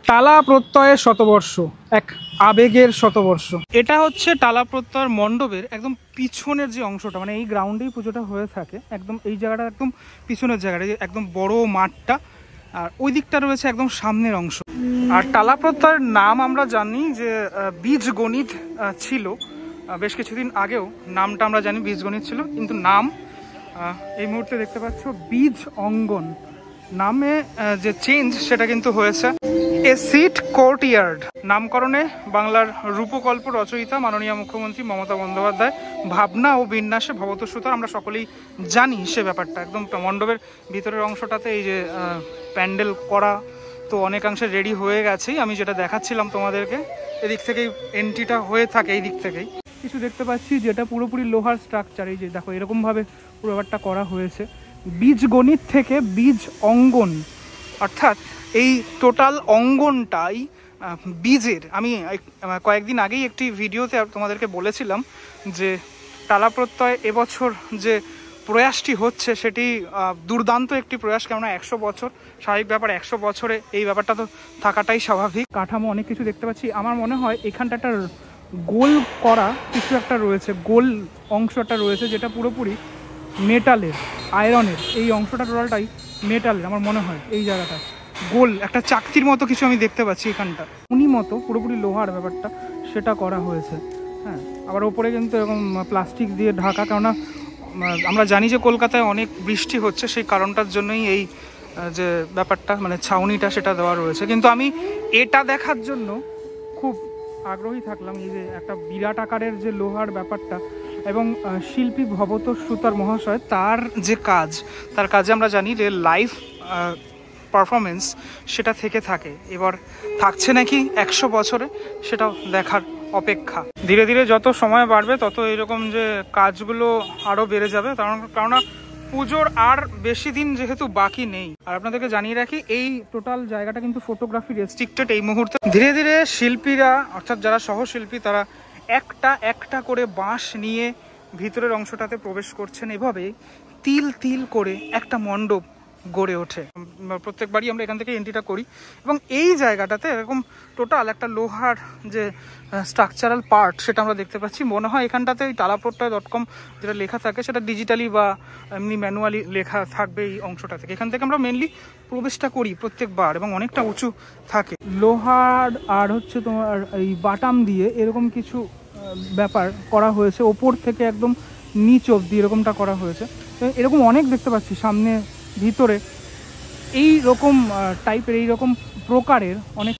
টালা প্রত্যয়ের শতবর্ষ, এক আবেগের শতবর্ষ। এটা হচ্ছে টালা প্রত্যয়ের মণ্ডপের একদম পিছনের যে অংশটা, মানে এই গ্রাউন্ডেই পুজোটা হয়ে থাকে, একদম এই জায়গাটা একদম পিছনের জায়গাটা, একদম বড় মাঠটা, আর ওই দিকটা রয়েছে একদম সামনের অংশ। আর টালা প্রত্যয়ের নাম আমরা জানি যে বীজগণিত ছিল, বেশ কিছুদিন আগেও নামটা আমরা জানি বীজগণিত ছিল, কিন্তু নাম এই মুহূর্তে দেখতে পাচ্ছ বীজ অঙ্গন নামে যে চেঞ্জ সেটা কিন্তু হয়েছে। এ সিট কোর্টইয়ার্ড নামকরণে বাংলার রূপকল্প রচয়িতা মাননীয় মুখ্যমন্ত্রী মমতা বন্দ্যোপাধ্যায় ভাবনা ও বিন্যাসে ভবতোষুতার, আমরা সকলেই জানি সে ব্যাপারটা। একদম মণ্ডপের ভিতরের অংশটাতে এই যে প্যান্ডেল করা তো অনেকাংশে রেডি হয়ে গেছেই, আমি যেটা দেখাচ্ছিলাম তোমাদেরকে, এদিক থেকেই এন্ট্রিটা হয়ে থাকে, এই দিক থেকেই কিছু দেখতে পাচ্ছি যেটা পুরোপুরি লোহার স্ট্রাকচার। এই যে দেখো এরকমভাবে পুরো ব্যাপারটা করা হয়েছে। বীজগণিত থেকে বীজ অঙ্গন, অর্থাৎ এই টোটাল অঙ্গনটাই বীজের। আমি কয়েকদিন আগেই একটি ভিডিওতে তোমাদেরকে বলেছিলাম যে টালা প্রত্যয় এবছর যে প্রয়াসটি হচ্ছে সেটি দুর্দান্ত একটি প্রয়াস, কেননা 100 বছর স্বাভাবিক ব্যাপার, 100 বছরে এই ব্যাপারটা তো থাকাটাই স্বাভাবিক। কাঠামো অনেক কিছু দেখতে পাচ্ছি। আমার মনে হয় এখানটা একটা গোল করা কিছু একটা রয়েছে, গোল অংশ একটা রয়েছে যেটা পুরোপুরি মেটালের, আয়রনের। এই অংশটা টোটালটাই মেটালের আমার মনে হয়। এই জায়গাটা গোল একটা চাকতির মতো কিছু আমি দেখতে পাচ্ছি এখানটা, উনি মতো পুরোপুরি লোহার ব্যাপারটা সেটা করা হয়েছে। হ্যাঁ, আবার ওপরে কিন্তু এরকম প্লাস্টিক দিয়ে ঢাকা, কেননা আমরা জানি যে কলকাতায় অনেক বৃষ্টি হচ্ছে, সেই কারণটার জন্যই এই যে ব্যাপারটা মানে ছাউনিটা সেটা দেওয়া রয়েছে। কিন্তু আমি এটা দেখার জন্য খুব আগ্রহী থাকলাম, এই যে একটা বিরাট আকারের যে লোহার ব্যাপারটা, এবং শিল্পী ভবতোষুতার মহাশয় তার যে কাজ, তার কাজে আমরা জানি যে লাইভ পারফরমেন্স সেটা থেকে থাকে। এবার থাকছে নাকি 100 বছরে, সেটাও দেখার অপেক্ষা। ধীরে ধীরে যত সময় বাড়বে তত এরকম যে কাজগুলো আরও বেড়ে যাবে, কেননা পুজোর আর বেশি দিন যেহেতু বাকি নেই। আর আপনাদেরকে জানিয়ে রাখি এই টোটাল জায়গাটা কিন্তু ফটোগ্রাফি রেস্ট্রিক্টেড এই মুহূর্তে। ধীরে ধীরে শিল্পীরা, অর্থাৎ যারা সহশিল্পী, তারা একটা একটা করে বাঁশ নিয়ে ভিতরের অংশটাতে প্রবেশ করছেন। এভাবে তিল তিল করে একটা মণ্ডপ গড়ে ওঠে। প্রত্যেকবারই আমরা এখান থেকে এন্ট্রিটা করি, এবং এই জায়গাটাতে এরকম টোটাল একটা লোহার যে স্ট্রাকচারাল পার্ট সেটা আমরা দেখতে পাচ্ছি। মনে হয় এখানটাতে এই talaprottay.com যেটা লেখা থাকে সেটা ডিজিটালি বা এমনি ম্যানুয়ালি লেখা থাকবে এই অংশটা থেকে। এখান থেকে আমরা মেনলি প্রবেশটা করি প্রত্যেকবার, এবং অনেকটা উঁচু থাকে। লোহার আর হচ্ছে তোমার এই বাটাম দিয়ে এরকম কিছু ব্যাপার করা হয়েছে, ওপর থেকে একদম নিচ অবধি এরকমটা করা হয়েছে। এরকম অনেক দেখতে পাচ্ছি সামনে ভিতরে, এই রকম টাইপের, এই রকম প্রকারের অনেক